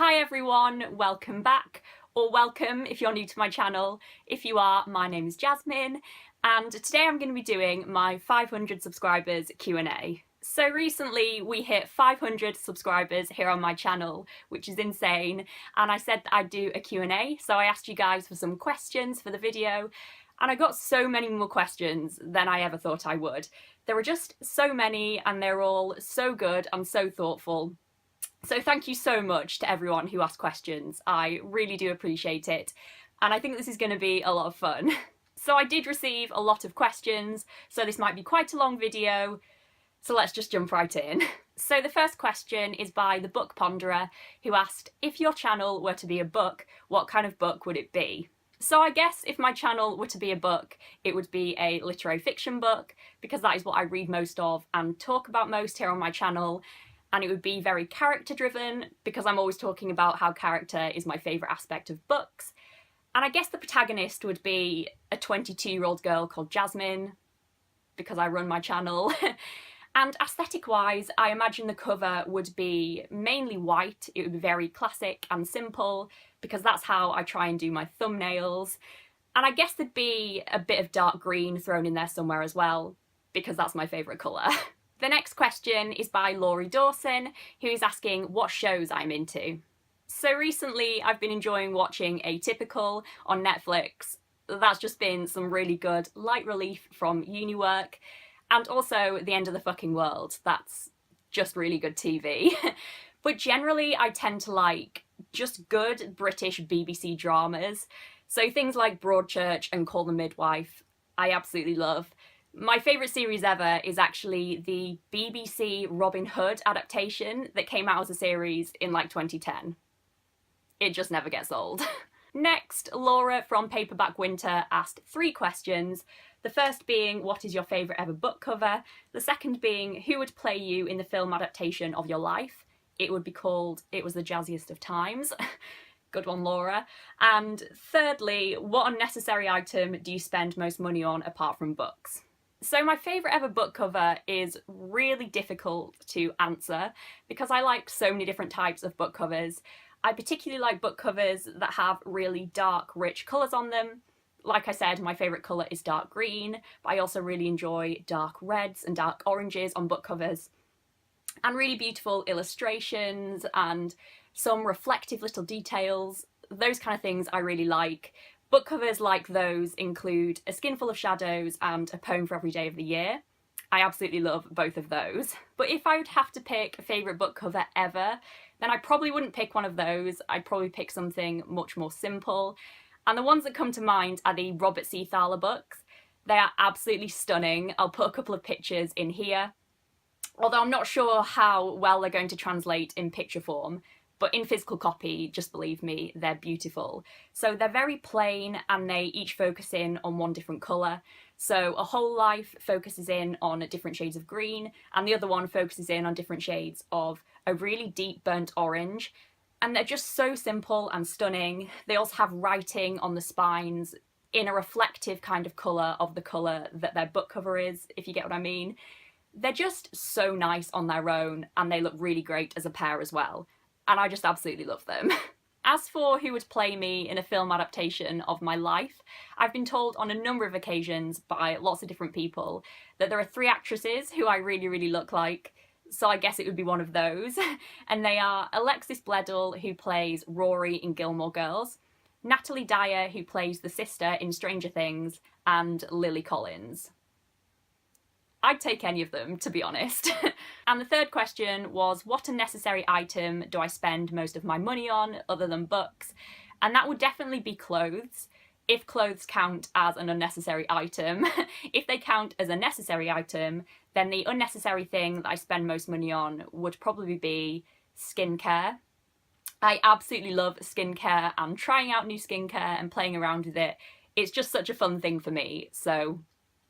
Hi everyone, welcome back, or welcome if you're new to my channel. If you are, my name is Jasmine, and today I'm going to be doing my 500 subscribers Q&A. So recently we hit 500 subscribers here on my channel, which is insane, and I said that I'd do a Q&A, so I asked you guys for some questions for the video, and I got so many more questions than I ever thought I would. There were just so many, and they're all so good and so thoughtful. So thank you so much to everyone who asked questions. I really do appreciate it, and I think this is going to be a lot of fun. So I did receive a lot of questions, so this might be quite a long video, so let's just jump right in. So the first question is by the Book Ponderer, who asked, if your channel were to be a book, what kind of book would it be? So I guess if my channel were to be a book, it would be a literary fiction book, because that is what I read most of and talk about most here on my channel. And it would be very character driven, because I'm always talking about how character is my favourite aspect of books. And I guess the protagonist would be a 22-year-old girl called Jasmine, because I run my channel. And aesthetic wise, I imagine the cover would be mainly white. It would be very classic and simple, because that's how I try and do my thumbnails. And I guess there'd be a bit of dark green thrown in there somewhere as well, because that's my favourite colour. The next question is by Laurie Dawson, who is asking what shows I'm into. So recently I've been enjoying watching Atypical on Netflix. That's just been some really good light relief from uni work, and also The End of the Fucking World. That's just really good TV. But generally I tend to like just good British BBC dramas. So things like Broadchurch and Call the Midwife, I absolutely love. My favourite series ever is actually the BBC Robin Hood adaptation that came out as a series in like 2010. It just never gets old. Next, Laura from Paperback Winter asked 3 questions. The first being, what is your favourite ever book cover? The second being, who would play you in the film adaptation of your life? It would be called It Was the Jazziest of Times. Good one, Laura. And thirdly, what unnecessary item do you spend most money on apart from books? So my favourite ever book cover is really difficult to answer, because I like so many different types of book covers. I particularly like book covers that have really dark, rich colours on them. Like I said, my favourite colour is dark green, but I also really enjoy dark reds and dark oranges on book covers. And really beautiful illustrations and some reflective little details. Those kind of things I really like. Book covers like those include A Skin Full of Shadows and A Poem for Every Day of the Year. I absolutely love both of those. But if I would have to pick a favourite book cover ever, then I probably wouldn't pick one of those. I'd probably pick something much more simple. And the ones that come to mind are the Robert C. Thaler books. They are absolutely stunning. I'll put a couple of pictures in here. Although I'm not sure how well they're going to translate in picture form. But in physical copy, just believe me, they're beautiful. So they're very plain, and they each focus in on one different colour. So A Whole Life focuses in on different shades of green, and the other one focuses in on different shades of a really deep burnt orange. And they're just so simple and stunning. They also have writing on the spines in a reflective kind of colour of the colour that their book cover is, if you get what I mean. They're just so nice on their own, and they look really great as a pair as well. And I just absolutely love them. As for who would play me in a film adaptation of my life, I've been told on a number of occasions by lots of different people that there are 3 actresses who I really look like, so I guess it would be one of those. And they are Alexis Bledel, who plays Rory in Gilmore Girls, Natalie Dyer, who plays the sister in Stranger Things, and Lily Collins. I'd take any of them, to be honest. And the third question was, what unnecessary item do I spend most of my money on other than books? And that would definitely be clothes, if clothes count as an unnecessary item. If they count as a necessary item, then the unnecessary thing that I spend most money on would probably be skincare. I absolutely love skincare and trying out new skincare and playing around with it. It's just such a fun thing for me, so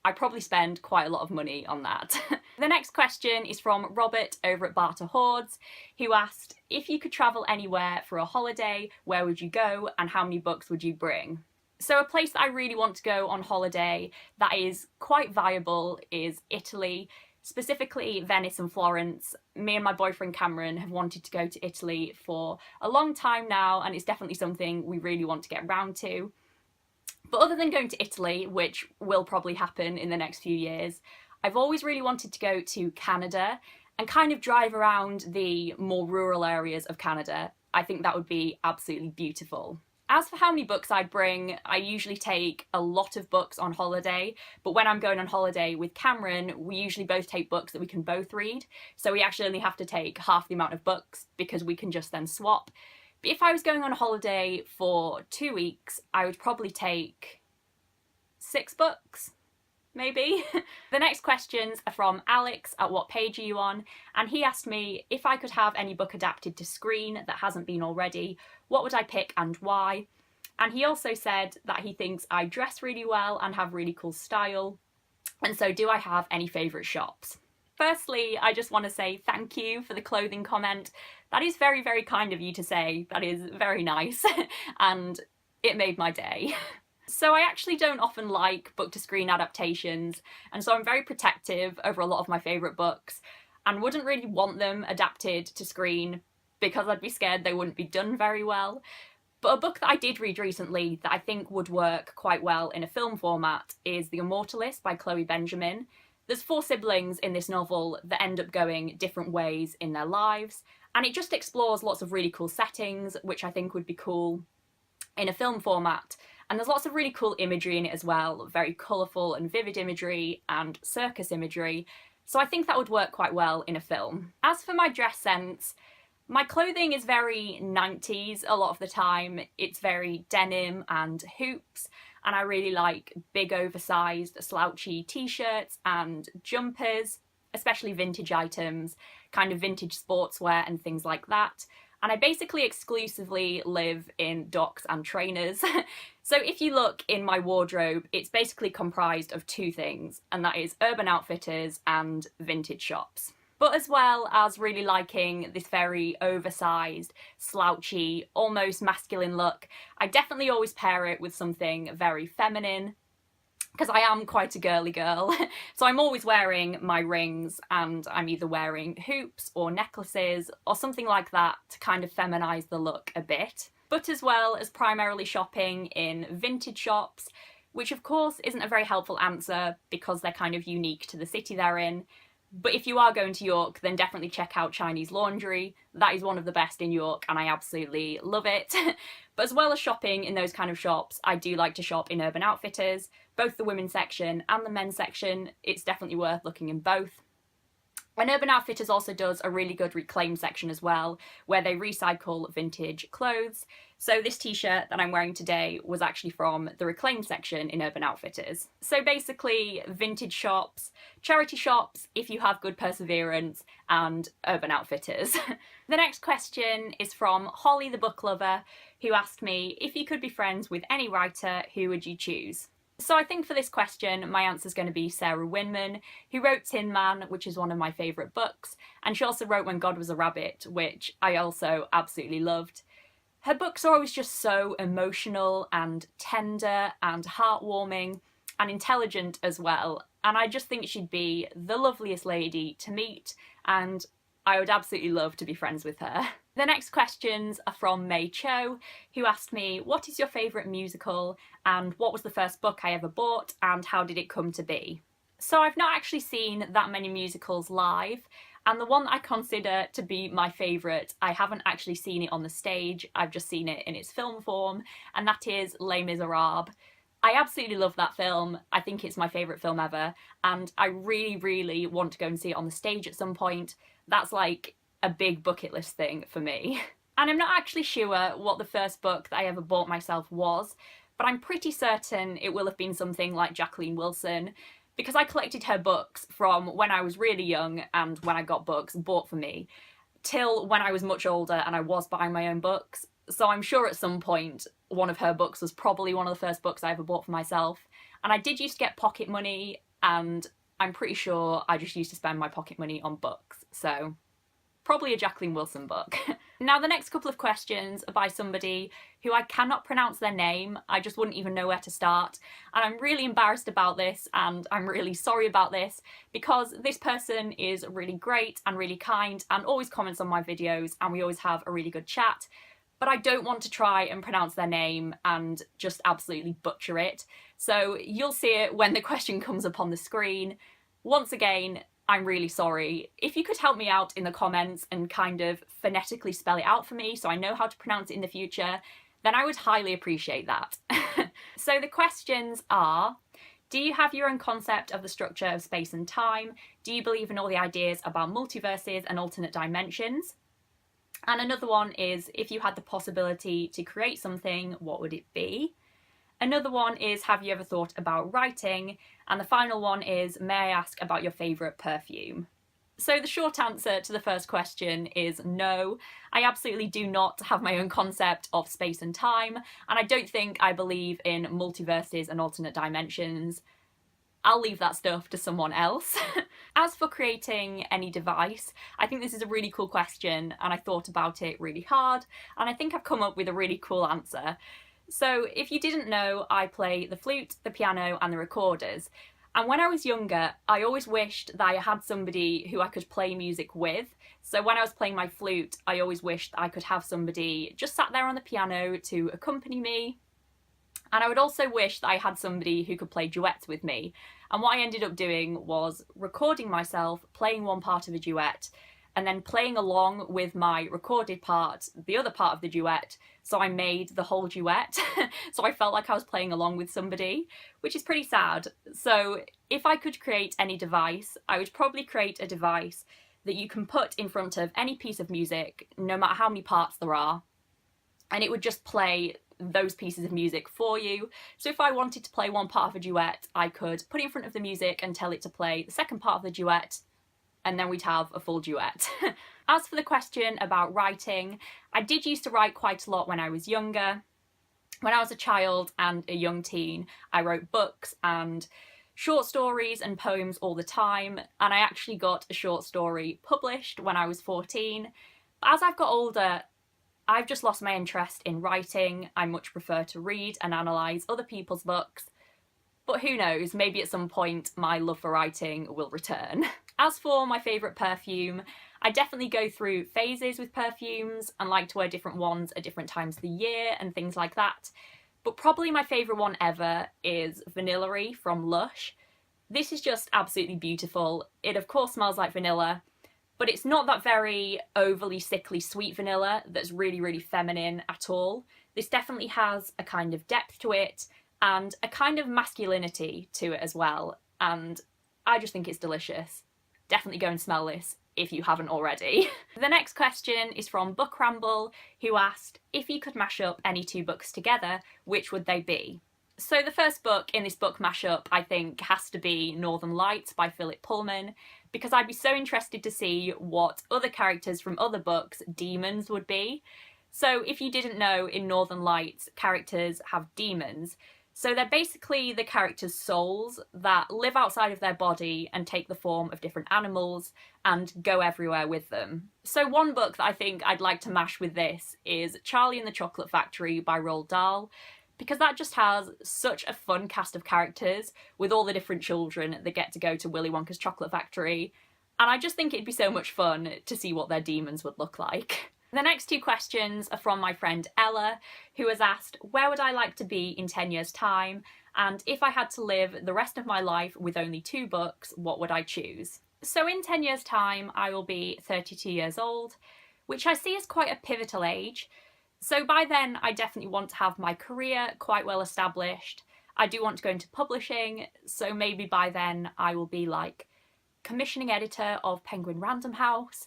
I probably spend quite a lot of money on that. The next question is from Robert over at Barter Hoards, who asked, if you could travel anywhere for a holiday, where would you go and how many books would you bring? So a place that I really want to go on holiday that is quite viable is Italy. specifically Venice and Florence. Me and my boyfriend Cameron have wanted to go to Italy for a long time now, and it's definitely something we really want to get round to. But other than going to Italy, which will probably happen in the next few years, I've always really wanted to go to Canada and kind of drive around the more rural areas of Canada. I think that would be absolutely beautiful. As for how many books I'd bring, I usually take a lot of books on holiday, but when I'm going on holiday with Cameron, we usually both take books that we can both read, so we actually only have to take half the amount of books because we can just then swap. But if I was going on a holiday for 2 weeks, I would probably take 6 books, maybe. The next questions are from Alex at What Page Are You On? And he asked me if I could have any book adapted to screen that hasn't been already, what would I pick and why? And he also said that he thinks I dress really well and have really cool style. And so do I have any favourite shops? Firstly, I just want to say thank you for the clothing comment. That is very, very kind of you to say. That is very nice. And it made my day. So I actually don't often like book to screen adaptations, and so I'm very protective over a lot of my favourite books and wouldn't really want them adapted to screen because I'd be scared they wouldn't be done very well. But a book that I did read recently that I think would work quite well in a film format is The Immortalist by Chloe Benjamin. There's 4 siblings in this novel that end up going different ways in their lives, and it just explores lots of really cool settings, which I think would be cool in a film format. And there's lots of really cool imagery in it as well, very colourful and vivid imagery and circus imagery, so I think that would work quite well in a film. As for my dress sense, my clothing is very 90s a lot of the time. It's very denim and hoops, and I really like big oversized slouchy t-shirts and jumpers, especially vintage items, kind of vintage sportswear and things like that. And I basically exclusively live in docks and trainers. So if you look in my wardrobe, it's basically comprised of 2 things, and that is Urban Outfitters and vintage shops. But as well as really liking this very oversized, slouchy, almost masculine look, I definitely always pair it with something very feminine, because I am quite a girly girl. So I'm always wearing my rings, and I'm either wearing hoops or necklaces or something like that to kind of feminise the look a bit. But as well as primarily shopping in vintage shops, which of course isn't a very helpful answer because they're kind of unique to the city they're in. But if you are going to York, then definitely check out Chinese Laundry. That is one of the best in York and I absolutely love it. But as well as shopping in those kind of shops, I do like to shop in Urban Outfitters, both the women's section and the men's section. It's definitely worth looking in both. And Urban Outfitters also does a really good reclaim section as well, where they recycle vintage clothes. So this t-shirt that I'm wearing today was actually from the reclaim section in Urban Outfitters. So basically vintage shops, charity shops if you have good perseverance, and Urban Outfitters. The next question is from Holly the Book Lover, who asked me, if you could be friends with any writer, who would you choose? So I think for this question, my answer is going to be Sarah Winman, who wrote Tin Man, which is one of my favourite books, and she also wrote When God Was a Rabbit, which I also absolutely loved. Her books are always just so emotional and tender and heartwarming and intelligent as well, and I just think she'd be the loveliest lady to meet, and I would absolutely love to be friends with her. The next questions are from May Cho, who asked me, what is your favourite musical, and what was the first book I ever bought, and how did it come to be? So I've not actually seen that many musicals live, and the one that I consider to be my favourite, I haven't actually seen it on the stage, I've just seen it in its film form, and that is Les Miserables. I absolutely love that film. I think it's my favourite film ever, and I really, really want to go and see it on the stage at some point. That's like a big bucket list thing for me. And I'm not actually sure what the first book that I ever bought myself was, but I'm pretty certain it will have been something like Jacqueline Wilson, because I collected her books from when I was really young and when I got books bought for me, till when I was much older and I was buying my own books. So I'm sure at some point one of her books was probably one of the first books I ever bought for myself. And I did used to get pocket money, and I'm pretty sure I just used to spend my pocket money on books. So probably a Jacqueline Wilson book. Now, the next couple of questions are by somebody who I cannot pronounce their name. I just wouldn't even know where to start. And I'm really embarrassed about this, and I'm really sorry about this, because this person is really great and really kind and always comments on my videos, and we always have a really good chat. But I don't want to try and pronounce their name and just absolutely butcher it. So you'll see it when the question comes up on the screen. Once again, I'm really sorry. If you could help me out in the comments and kind of phonetically spell it out for me so I know how to pronounce it in the future, then I would highly appreciate that. So the questions are, do you have your own concept of the structure of space and time? Do you believe in all the ideas about multiverses and alternate dimensions? And another one is, if you had the possibility to create something, what would it be? Another one is, have you ever thought about writing? And the final one is, may I ask about your favourite perfume? So the short answer to the first question is no. I absolutely do not have my own concept of space and time, and I don't think I believe in multiverses and alternate dimensions. I'll leave that stuff to someone else. As for creating any device, I think this is a really cool question, and I thought about it really hard, and I think I've come up with a really cool answer. So if you didn't know, I play the flute, the piano and the recorders. And when I was younger, I always wished that I had somebody who I could play music with. So when I was playing my flute, I always wished I could have somebody just sat there on the piano to accompany me. And I would also wish that I had somebody who could play duets with me. And what I ended up doing was recording myself playing one part of a duet and then playing along with my recorded part, the other part of the duet, so I made the whole duet. So I felt like I was playing along with somebody, which is pretty sad. So if I could create any device, I would probably create a device that you can put in front of any piece of music, no matter how many parts there are, and it would just play those pieces of music for you. So if I wanted to play one part of a duet, I could put it in front of the music and tell it to play the second part of the duet, and then we'd have a full duet. As for the question about writing, I did used to write quite a lot when I was younger. When I was a child and a young teen, I wrote books and short stories and poems all the time, and I actually got a short story published when I was 14. But as I've got older, I've just lost my interest in writing. I much prefer to read and analyse other people's books. But who knows, maybe at some point my love for writing will return. As for my favourite perfume, I definitely go through phases with perfumes and like to wear different ones at different times of the year and things like that. But probably my favourite one ever is Vanilla-y from Lush. This is just absolutely beautiful. It of course smells like vanilla, but it's not that very overly sickly sweet vanilla that's really, really feminine at all. This definitely has a kind of depth to it and a kind of masculinity to it as well, and I just think it's delicious. Definitely go and smell this if you haven't already. The next question is from Book Ramble, who asked, if you could mash up any two books together, which would they be? So the first book in this book mashup, I think, has to be Northern Lights by Philip Pullman, because I'd be so interested to see what other characters from other books' demons would be. So if you didn't know, in Northern Lights, characters have demons. So they're basically the characters' souls that live outside of their body and take the form of different animals and go everywhere with them. So one book that I think I'd like to mash with this is Charlie and the Chocolate Factory by Roald Dahl, because that just has such a fun cast of characters with all the different children that get to go to Willy Wonka's chocolate factory, and I just think it'd be so much fun to see what their demons would look like. The next two questions are from my friend Ella, who has asked, where would I like to be in 10 years' time? And if I had to live the rest of my life with only two books, what would I choose? So in 10 years' time, I will be 32 years old, which I see as quite a pivotal age. So by then, I definitely want to have my career quite well established. I do want to go into publishing, so maybe by then I will be like commissioning editor of Penguin Random House.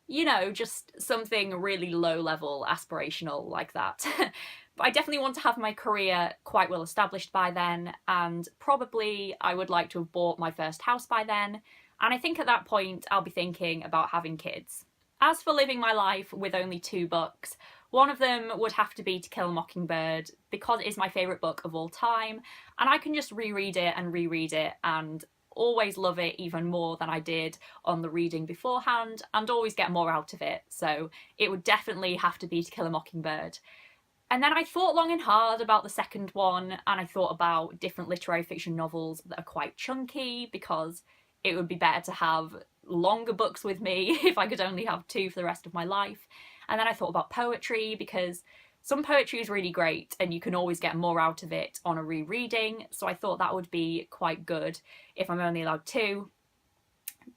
You know, just something really low-level, aspirational like that. But I definitely want to have my career quite well established by then, and probably I would like to have bought my first house by then, and I think at that point I'll be thinking about having kids. As for living my life with only two books, one of them would have to be To Kill a Mockingbird, because it is my favourite book of all time, and I can just reread it and always love it even more than I did on the reading beforehand, and always get more out of it. So it would definitely have to be To Kill a Mockingbird. And then I thought long and hard about the second one, and I thought about different literary fiction novels that are quite chunky, because it would be better to have longer books with me if I could only have two for the rest of my life. And then I thought about poetry, because some poetry is really great and you can always get more out of it on a rereading, so I thought that would be quite good if I'm only allowed two.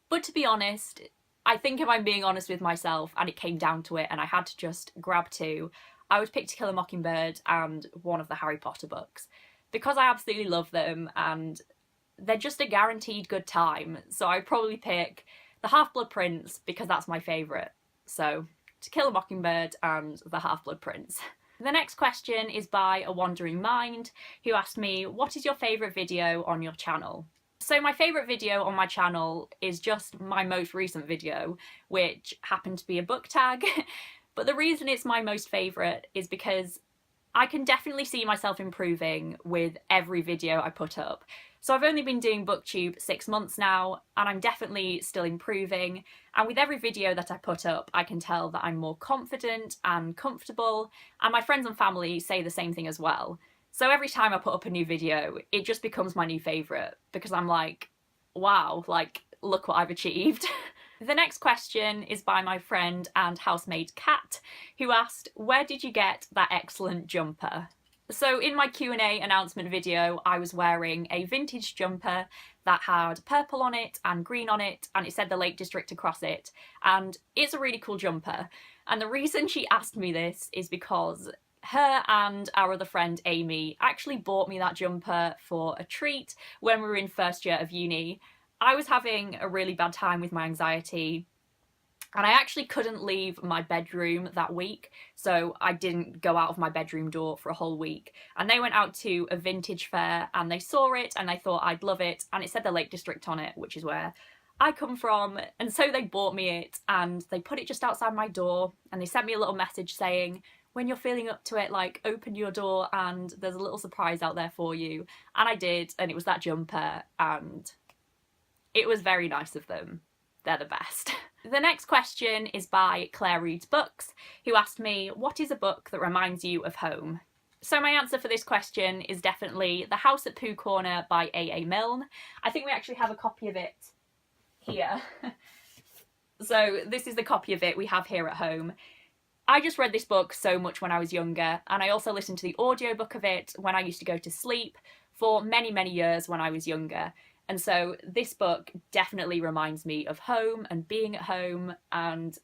But to be honest, I think if I'm being honest with myself and it came down to it and I had to just grab two, I would pick To Kill a Mockingbird and one of the Harry Potter books, because I absolutely love them and they're just a guaranteed good time. So I'd probably pick The Half-Blood Prince because that's my favourite. So To Kill a Mockingbird and The Half-Blood Prince. The next question is by A Wandering Mind, who asked me, what is your favourite video on your channel? So my favourite video on my channel is just my most recent video, which happened to be a book tag. But the reason it's my most favourite is because I can definitely see myself improving with every video I put up. So I've only been doing Booktube 6 months now, and I'm definitely still improving. And with every video that I put up, I can tell that I'm more confident and comfortable, and my friends and family say the same thing as well. So every time I put up a new video, it just becomes my new favourite, because I'm like, wow, like, look what I've achieved. The next question is by my friend and housemate Kat, who asked, where did you get that excellent jumper? So in my Q&A announcement video, I was wearing a vintage jumper that had purple on it and green on it, and it said the Lake District across it, and it's a really cool jumper. And the reason she asked me this is because her and our other friend Amy actually bought me that jumper for a treat when we were in first year of uni. I was having a really bad time with my anxiety, and I actually couldn't leave my bedroom that week, so I didn't go out of my bedroom door for a whole week. And they went out to a vintage fair and they saw it and they thought I'd love it, and it said the Lake District on it, which is where I come from. And so they bought me it and they put it just outside my door, and they sent me a little message saying, when you're feeling up to it, like, open your door and there's a little surprise out there for you. And I did, and it was that jumper, and it was very nice of them. They're the best. The next question is by Claire Reads Books, who asked me, what is a book that reminds you of home? So my answer for this question is definitely The House at Pooh Corner by A.A. Milne. I think we actually have a copy of it here. So this is the copy of it we have here at home. I just read this book so much when I was younger, and I also listened to the audiobook of it when I used to go to sleep for many, many years when I was younger. And so this book definitely reminds me of home and being at home, and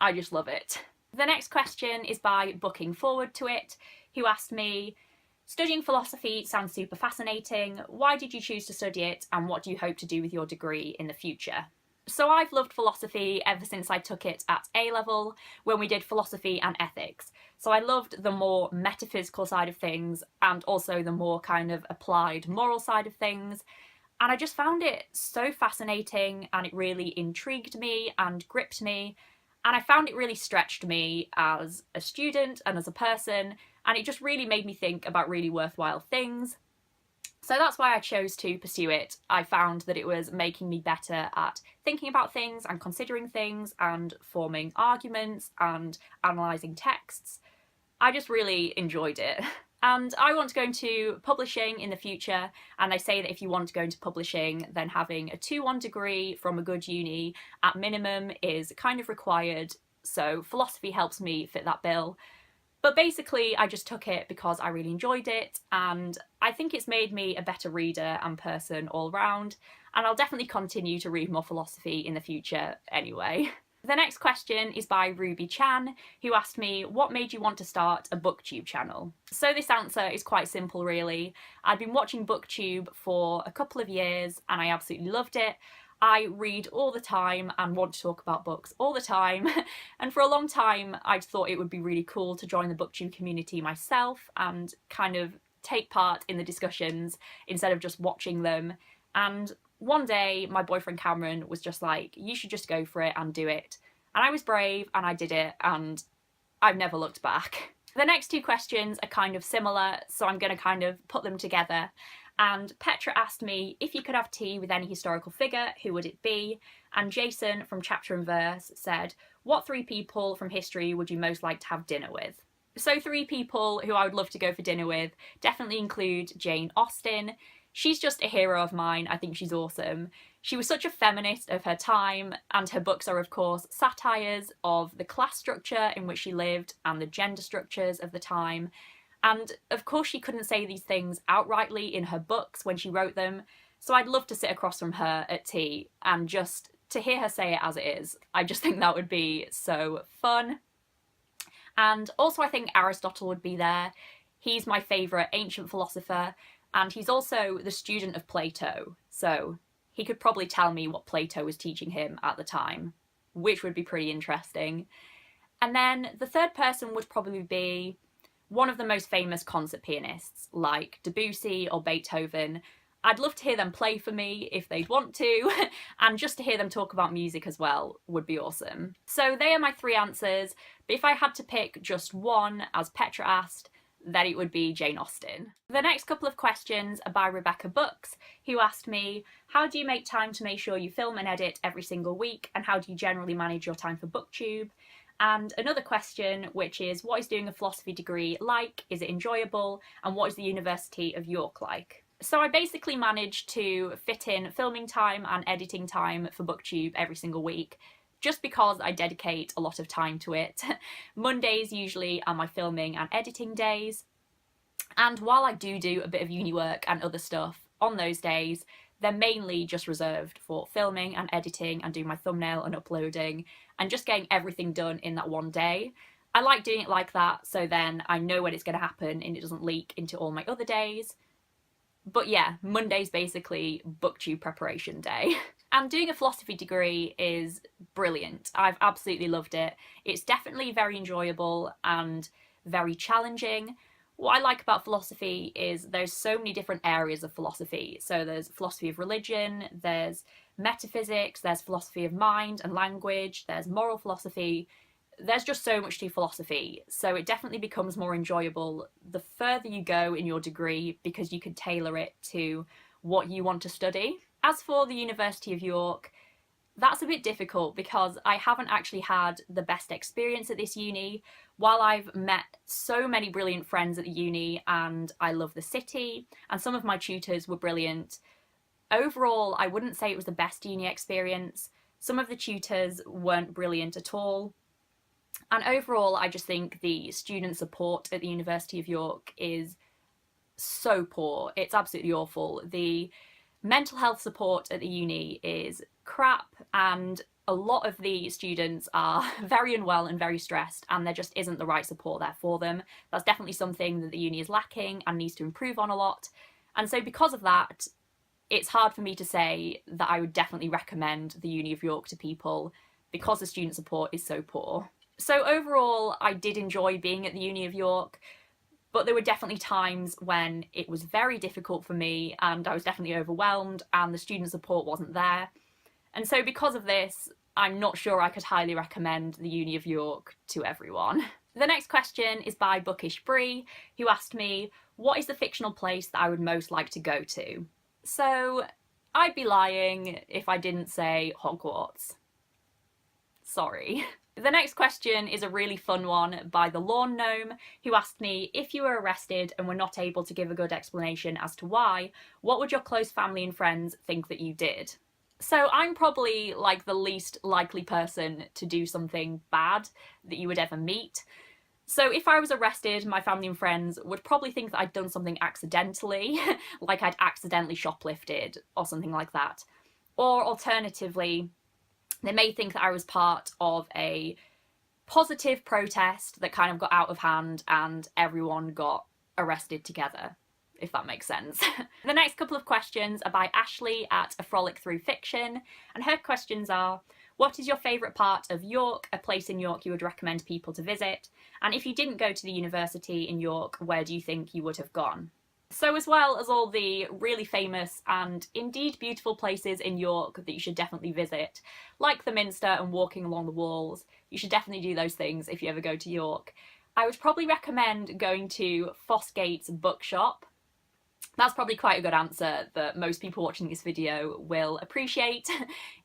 I just love it. The next question is by Booking Forward to It, who asked me, studying philosophy sounds super fascinating. Why did you choose to study it, and what do you hope to do with your degree in the future? So I've loved philosophy ever since I took it at A-level when we did philosophy and ethics. So I loved the more metaphysical side of things and also the more kind of applied moral side of things. And I just found it so fascinating, and it really intrigued me and gripped me. And I found it really stretched me as a student and as a person, and it just really made me think about really worthwhile things. So that's why I chose to pursue it. I found that it was making me better at thinking about things and considering things and forming arguments and analysing texts. I just really enjoyed it. And I want to go into publishing in the future, and they say that if you want to go into publishing, then having a 2-1 degree from a good uni at minimum is kind of required, so philosophy helps me fit that bill. But basically I just took it because I really enjoyed it, and I think it's made me a better reader and person all round, and I'll definitely continue to read more philosophy in the future anyway. The next question is by Ruby Chan, who asked me, what made you want to start a Booktube channel? So this answer is quite simple really. I'd been watching Booktube for a couple of years and I absolutely loved it. I read all the time and want to talk about books all the time, and for a long time I'd thought it would be really cool to join the Booktube community myself and kind of take part in the discussions instead of just watching them. And one day my boyfriend Cameron was just like, you should just go for it and do it. And I was brave and I did it, and I've never looked back. The next two questions are kind of similar, so I'm going to kind of put them together. And Petra asked me if you could have tea with any historical figure, who would it be? And Jason from Chapter and Verse said, what 3 people from history would you most like to have dinner with? So 3 people who I would love to go for dinner with definitely include Jane Austen. She's just a hero of mine. I think she's awesome. She was such a feminist of her time, and her books are of course satires of the class structure in which she lived and the gender structures of the time. And of course she couldn't say these things outrightly in her books when she wrote them, so I'd love to sit across from her at tea and just to hear her say it as it is. I just think that would be so fun. And also I think Aristotle would be there. He's my favourite ancient philosopher, and he's also the student of Plato, so he could probably tell me what Plato was teaching him at the time, which would be pretty interesting. And then the third person would probably be one of the most famous concert pianists, like Debussy or Beethoven. I'd love to hear them play for me if they'd want to, and just to hear them talk about music as well would be awesome. So they are my 3 answers, but if I had to pick just one, as Petra asked, then it would be Jane Austen. The next couple of questions are by Rebecca Books, who asked me, how do you make time to make sure you film and edit every single week, and how do you generally manage your time for Booktube? And another question, which is, what is doing a philosophy degree like? Is it enjoyable? And what is the University of York like? So I basically managed to fit in filming time and editing time for Booktube every single week, just because I dedicate a lot of time to it. Mondays usually are my filming and editing days, and while I do a bit of uni work and other stuff on those days, they're mainly just reserved for filming and editing and doing my thumbnail and uploading and just getting everything done in that one day. I like doing it like that, so then I know when it's going to happen and it doesn't leak into all my other days. But yeah, Monday's basically Booktube preparation day. And doing a philosophy degree is brilliant. I've absolutely loved it. It's definitely very enjoyable and very challenging. What I like about philosophy is there's so many different areas of philosophy. So there's philosophy of religion, there's metaphysics, there's philosophy of mind and language, there's moral philosophy. There's just so much to philosophy, so it definitely becomes more enjoyable the further you go in your degree, because you can tailor it to what you want to study. As for the University of York, that's a bit difficult because I haven't actually had the best experience at this uni. While I've met so many brilliant friends at the uni and I love the city and some of my tutors were brilliant, overall I wouldn't say it was the best uni experience. Some of the tutors weren't brilliant at all. And overall, I just think the student support at the University of York is so poor. It's absolutely awful. The mental health support at the uni is crap, and a lot of the students are very unwell and very stressed, and there just isn't the right support there for them. That's definitely something that the uni is lacking and needs to improve on a lot. And so because of that, it's hard for me to say that I would definitely recommend the Uni of York to people because the student support is so poor. So overall, I did enjoy being at the Uni of York, but there were definitely times when it was very difficult for me and I was definitely overwhelmed and the student support wasn't there. And so because of this, I'm not sure I could highly recommend the Uni of York to everyone. The next question is by Bookish Bree, who asked me, what is the fictional place that I would most like to go to? So I'd be lying if I didn't say Hogwarts. Sorry. The next question is a really fun one by the Lawn Gnome, who asked me, if you were arrested and were not able to give a good explanation as to why, what would your close family and friends think that you did? So I'm probably like the least likely person to do something bad that you would ever meet. So if I was arrested, my family and friends would probably think that I'd done something accidentally, like I'd accidentally shoplifted or something like that. Or alternatively, they may think that I was part of a positive protest that kind of got out of hand and everyone got arrested together, if that makes sense. The next couple of questions are by Ashley at A Frolic Through Fiction, and her questions are, what is your favourite part of York, a place in York you would recommend people to visit? And if you didn't go to the university in York, where do you think you would have gone? So as well as all the really famous and indeed beautiful places in York that you should definitely visit, like the Minster and walking along the walls, you should definitely do those things if you ever go to York. I would probably recommend going to Fossgate's bookshop, That's probably quite a good answer that most people watching this video will appreciate.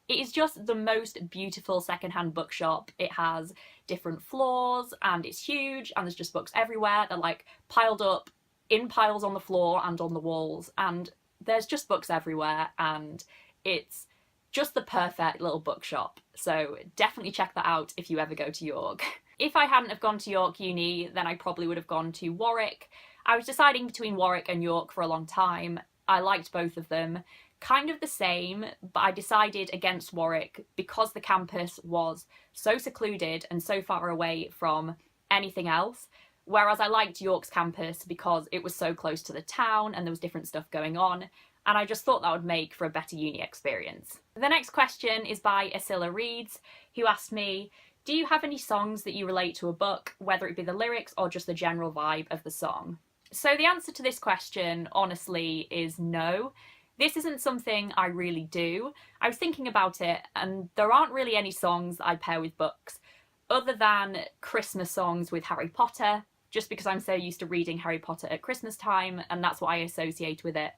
It is just the most beautiful secondhand bookshop. It has different floors and it's huge and there's just books everywhere. They're like piled up in piles on the floor and on the walls, and there's just books everywhere, and it's just the perfect little bookshop. So definitely check that out if you ever go to York. If I hadn't have gone to York Uni, then I probably would have gone to Warwick. I was deciding between Warwick and York for a long time. I liked both of them, kind of the same, but I decided against Warwick because the campus was so secluded and so far away from anything else, whereas I liked York's campus because it was so close to the town and there was different stuff going on, and I just thought that would make for a better uni experience. The next question is by Asila Reeds, who asked me, do you have any songs that you relate to a book, whether it be the lyrics or just the general vibe of the song? So the answer to this question, honestly, is no. This isn't something I really do. I was thinking about it, and there aren't really any songs that I pair with books, other than Christmas songs with Harry Potter, just because I'm so used to reading Harry Potter at Christmas time, and that's what I associate with it.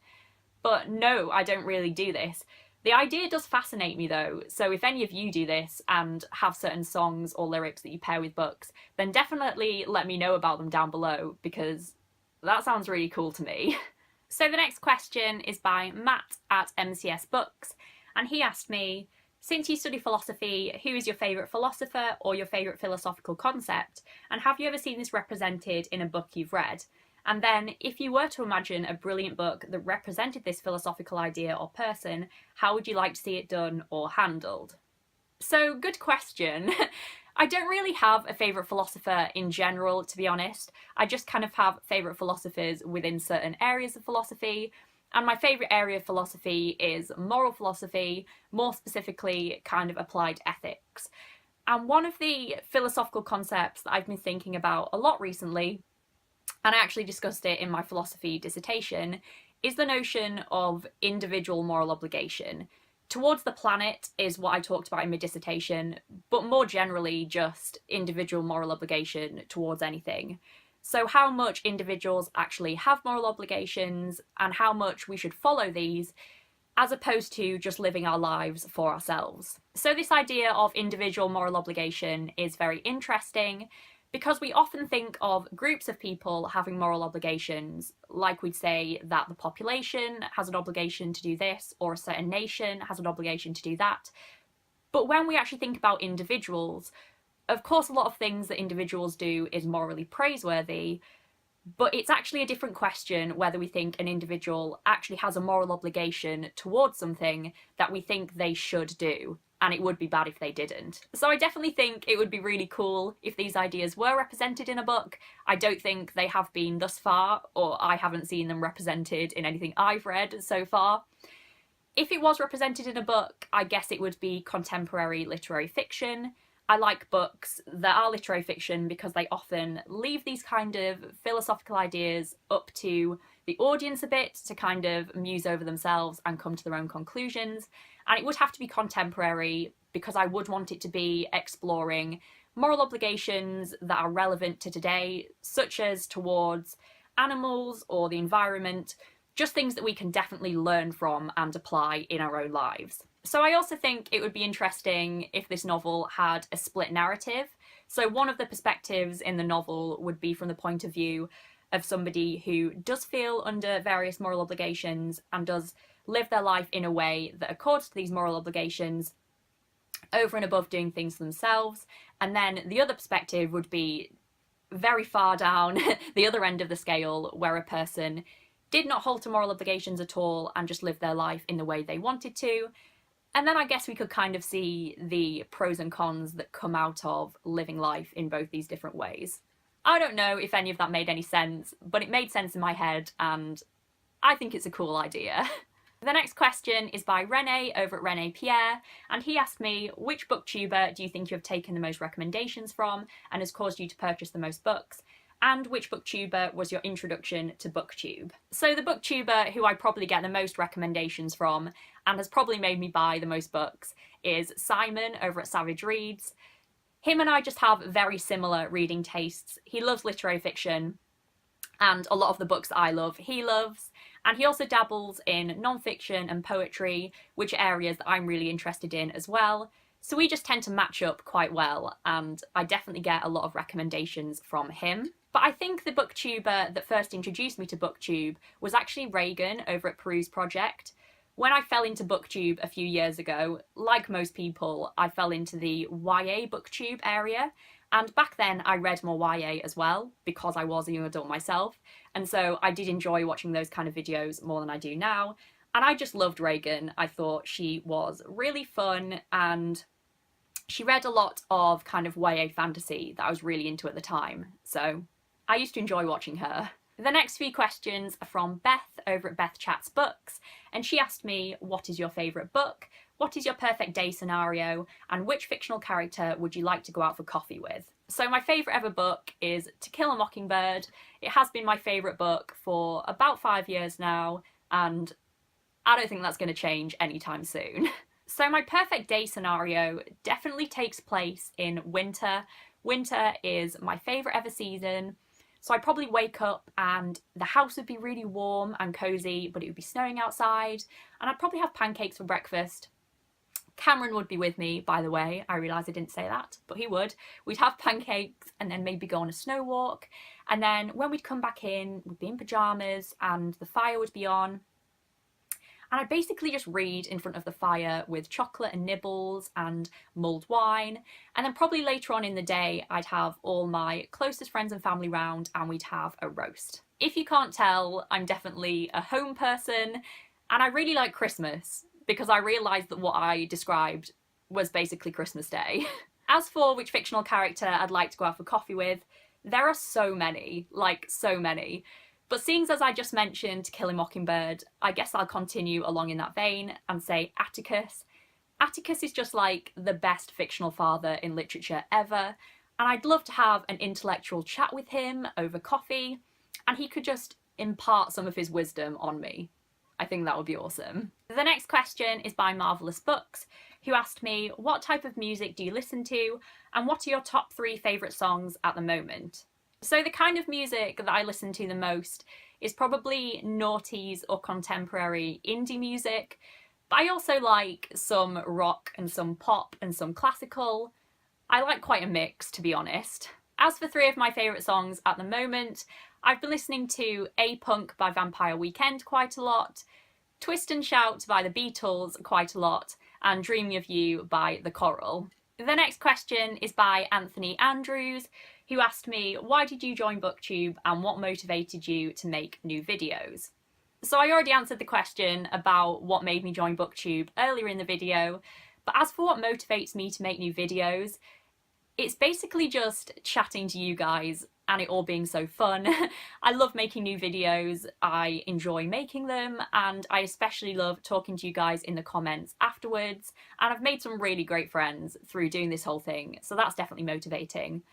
But no, I don't really do this. The idea does fascinate me though, so if any of you do this and have certain songs or lyrics that you pair with books, then definitely let me know about them down below, because that sounds really cool to me. So the next question is by Matt at MCS Books, and he asked me, since you study philosophy, who is your favourite philosopher or your favourite philosophical concept, and have you ever seen this represented in a book you've read? And then, if you were to imagine a brilliant book that represented this philosophical idea or person, how would you like to see it done or handled? So, good question. I don't really have a favourite philosopher in general, to be honest. I just kind of have favourite philosophers within certain areas of philosophy. And my favourite area of philosophy is moral philosophy, more specifically kind of applied ethics. And one of the philosophical concepts that I've been thinking about a lot recently, and I actually discussed it in my philosophy dissertation, is the notion of individual moral obligation. Towards the planet is what I talked about in my dissertation, but more generally just individual moral obligation towards anything. So how much individuals actually have moral obligations and how much we should follow these, as opposed to just living our lives for ourselves. So this idea of individual moral obligation is very interesting, because we often think of groups of people having moral obligations, like we'd say that the population has an obligation to do this, or a certain nation has an obligation to do that. But when we actually think about individuals, of course a lot of things that individuals do is morally praiseworthy, but it's actually a different question whether we think an individual actually has a moral obligation towards something that we think they should do. And it would be bad if they didn't. So I definitely think it would be really cool if these ideas were represented in a book. I don't think they have been thus far, or I haven't seen them represented in anything I've read so far. If it was represented in a book, I guess it would be contemporary literary fiction. I like books that are literary fiction because they often leave these kind of philosophical ideas up to the audience a bit to kind of muse over themselves and come to their own conclusions. And it would have to be contemporary because I would want it to be exploring moral obligations that are relevant to today, such as towards animals or the environment, just things that we can definitely learn from and apply in our own lives. So I also think it would be interesting if this novel had a split narrative. So one of the perspectives in the novel would be from the point of view of somebody who does feel under various moral obligations and does live their life in a way that accords to these moral obligations, over and above doing things for themselves. And then the other perspective would be very far down the other end of the scale, where a person did not hold to moral obligations at all and just lived their life in the way they wanted to. And then I guess we could kind of see the pros and cons that come out of living life in both these different ways. I don't know if any of that made any sense, but it made sense in my head, and I think it's a cool idea. The next question is by Rene over at Rene Pierre, and he asked me, which booktuber do you think you have taken the most recommendations from and has caused you to purchase the most books? And which booktuber was your introduction to Booktube? So the booktuber who I probably get the most recommendations from and has probably made me buy the most books is Simon over at Savage Reads. Him and I just have very similar reading tastes. He loves literary fiction, and a lot of the books that I love, he loves. And he also dabbles in non-fiction and poetry, which are areas that I'm really interested in as well. So we just tend to match up quite well, and I definitely get a lot of recommendations from him. But I think the booktuber that first introduced me to Booktube was actually Reagan over at Peruse Project. When I fell into Booktube a few years ago, like most people, I fell into the YA Booktube area. And back then I read more YA as well, because I was a young adult myself. And so I did enjoy watching those kind of videos more than I do now. And I just loved Reagan. I thought she was really fun, and she read a lot of kind of YA fantasy that I was really into at the time. So I used to enjoy watching her. The next few questions are from Beth over at Beth Chats Books, and she asked me, what is your favourite book? What is your perfect day scenario? And which fictional character would you like to go out for coffee with? So my favourite ever book is To Kill a Mockingbird. It has been my favourite book for about 5 years now, and I don't think that's going to change anytime soon. So my perfect day scenario definitely takes place in winter. Winter is my favourite ever season. So I'd probably wake up and the house would be really warm and cosy, but it would be snowing outside, and I'd probably have pancakes for breakfast. Cameron would be with me, by the way. I realise I didn't say that, but he would. We'd have pancakes and then maybe go on a snow walk. And then when we'd come back in, we'd be in pyjamas and the fire would be on. And I'd basically just read in front of the fire with chocolate and nibbles and mulled wine. And then probably later on in the day, I'd have all my closest friends and family round and we'd have a roast. If you can't tell, I'm definitely a home person, and I really like Christmas because I realised that what I described was basically Christmas Day. As for which fictional character I'd like to go out for coffee with, there are so many, like so many. But seeing as I just mentioned To Kill a Mockingbird, I guess I'll continue along in that vein and say Atticus. Atticus is just like the best fictional father in literature ever, and I'd love to have an intellectual chat with him over coffee, and he could just impart some of his wisdom on me. I think that would be awesome. The next question is by Marvellous Books, who asked me, what type of music do you listen to, and what are your top 3 favourite songs at the moment? So the kind of music that I listen to the most is probably noughties or contemporary indie music, but I also like some rock and some pop and some classical. I like quite a mix, to be honest. As for 3 of my favourite songs at the moment, I've been listening to A-Punk by Vampire Weekend quite a lot, Twist and Shout by the Beatles quite a lot, and Dreaming of You by The Coral. The next question is by Anthony Andrews, who asked me, why did you join Booktube and what motivated you to make new videos? So I already answered the question about what made me join Booktube earlier in the video, but as for what motivates me to make new videos, it's basically just chatting to you guys and it all being so fun. I love making new videos, I enjoy making them, and I especially love talking to you guys in the comments afterwards, and I've made some really great friends through doing this whole thing, so that's definitely motivating.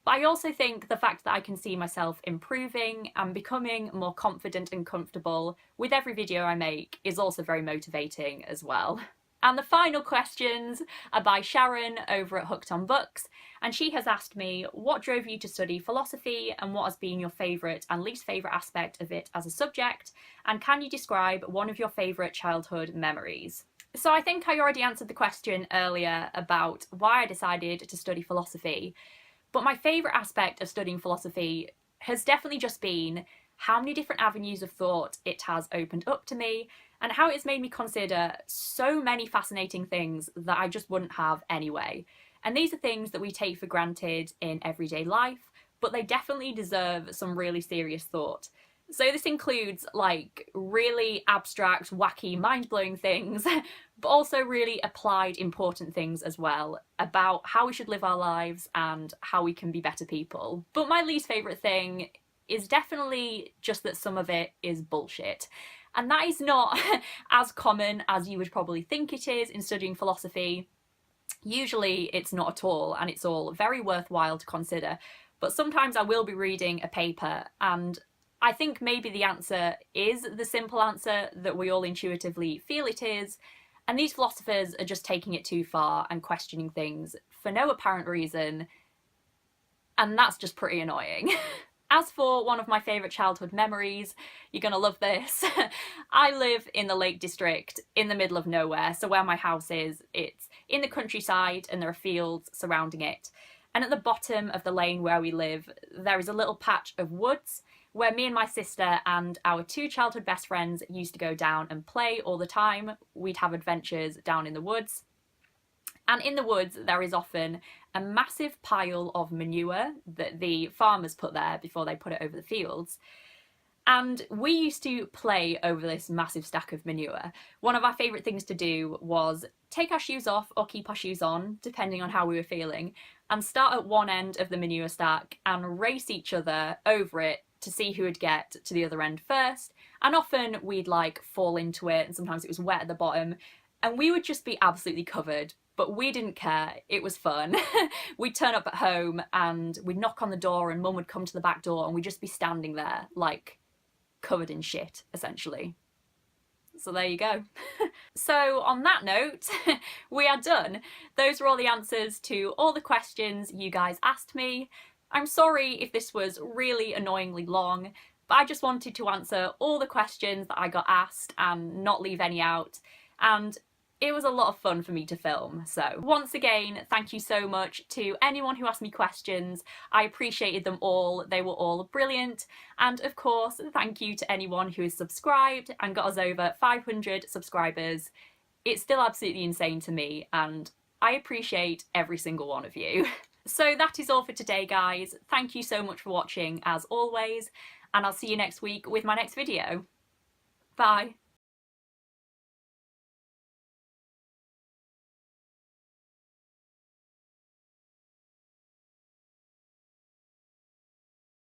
But I also think the fact that I can see myself improving and becoming more confident and comfortable with every video I make is also very motivating as well. And the final questions are by Sharon over at Hooked on Books, and she has asked me, what drove you to study philosophy and what has been your favourite and least favourite aspect of it as a subject, and can you describe one of your favourite childhood memories? So I think I already answered the question earlier about why I decided to study philosophy, but my favourite aspect of studying philosophy has definitely just been how many different avenues of thought it has opened up to me, and how it's made me consider so many fascinating things that I just wouldn't have anyway. And these are things that we take for granted in everyday life, but they definitely deserve some really serious thought. So this includes like really abstract, wacky, mind-blowing things, but also really applied, important things as well about how we should live our lives and how we can be better people. But my least favourite thing is definitely just that some of it is bullshit. And that is not as common as you would probably think it is in studying philosophy. Usually it's not at all, and it's all very worthwhile to consider. But sometimes I will be reading a paper and I think maybe the answer is the simple answer that we all intuitively feel it is, and these philosophers are just taking it too far and questioning things for no apparent reason, and that's just pretty annoying. As for one of my favourite childhood memories, you're gonna love this. I live in the Lake District in the middle of nowhere, so where my house is, it's in the countryside and there are fields surrounding it. And at the bottom of the lane where we live, there is a little patch of woods where me and my sister and our two childhood best friends used to go down and play all the time. We'd have adventures down in the woods. And in the woods, there is often a massive pile of manure that the farmers put there before they put it over the fields. And we used to play over this massive stack of manure. One of our favourite things to do was take our shoes off or keep our shoes on, depending on how we were feeling, and start at one end of the manure stack and race each other over it to see who would get to the other end first. And often we'd like fall into it, and sometimes it was wet at the bottom, and we would just be absolutely covered. But we didn't care, it was fun. We'd turn up at home and we'd knock on the door and mum would come to the back door and we'd just be standing there, like, covered in shit, essentially. So there you go. So on that note, we are done. Those were all the answers to all the questions you guys asked me. I'm sorry if this was really annoyingly long, but I just wanted to answer all the questions that I got asked and not leave any out. And it was a lot of fun for me to film. So once again, thank you so much to anyone who asked me questions. I appreciated them all. They were all brilliant. And of course, thank you to anyone who is subscribed and got us over 500 subscribers. It's still absolutely insane to me, and I appreciate every single one of you. So that is all for today, guys. Thank you so much for watching, as always, and I'll see you next week with my next video. Bye.